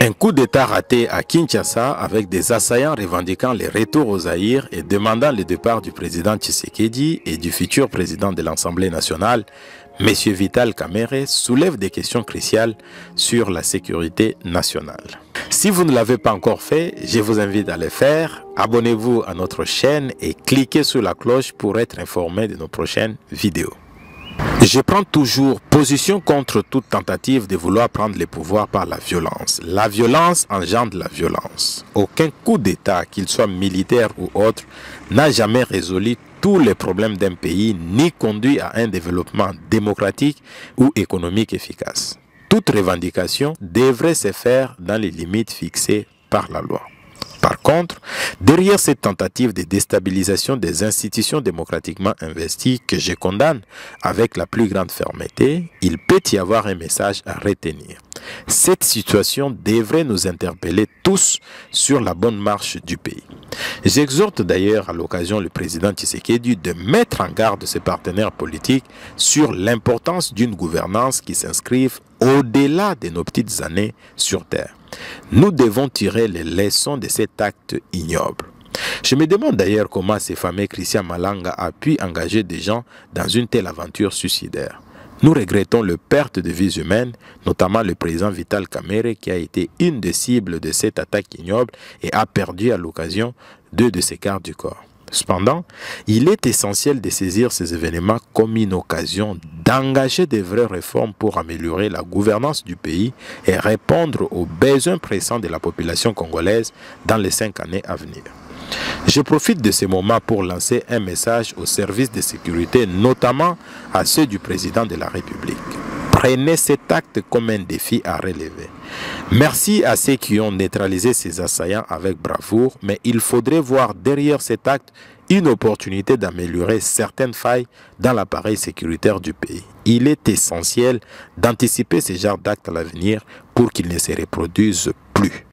Un coup d'État raté à Kinshasa avec des assaillants revendiquant les retours au Zaïre et demandant le départ du président Tshisekedi et du futur président de l'Assemblée nationale, M. Vital Kamerhe, soulève des questions cruciales sur la sécurité nationale. Si vous ne l'avez pas encore fait, je vous invite à le faire. Abonnez-vous à notre chaîne et cliquez sur la cloche pour être informé de nos prochaines vidéos. Je prends toujours position contre toute tentative de vouloir prendre le pouvoir par la violence. La violence engendre la violence. Aucun coup d'État, qu'il soit militaire ou autre, n'a jamais résolu tous les problèmes d'un pays ni conduit à un développement démocratique ou économique efficace. Toute revendication devrait se faire dans les limites fixées par la loi. Par contre, derrière cette tentative de déstabilisation des institutions démocratiquement investies que je condamne avec la plus grande fermeté, il peut y avoir un message à retenir. Cette situation devrait nous interpeller tous sur la bonne marche du pays. J'exhorte d'ailleurs à l'occasion le président Tshisekedi de mettre en garde ses partenaires politiques sur l'importance d'une gouvernance qui s'inscrive au-delà de nos petites années sur terre. Nous devons tirer les leçons de cet acte ignoble. Je me demande d'ailleurs comment ce fameux Christian Malanga a pu engager des gens dans une telle aventure suicidaire. Nous regrettons la perte de vies humaines, notamment le président Vital Kamerhe qui a été une des cibles de cette attaque ignoble et a perdu à l'occasion 2 de ses quarts du corps. Cependant, il est essentiel de saisir ces événements comme une occasion d'engager de vraies réformes pour améliorer la gouvernance du pays et répondre aux besoins pressants de la population congolaise dans les 5 années à venir. Je profite de ce moment pour lancer un message aux services de sécurité, notamment à ceux du président de la République. Prenez cet acte comme un défi à relever. Merci à ceux qui ont neutralisé ces assaillants avec bravoure, mais il faudrait voir derrière cet acte une opportunité d'améliorer certaines failles dans l'appareil sécuritaire du pays. Il est essentiel d'anticiper ce genre d'actes à l'avenir pour qu'ils ne se reproduisent plus.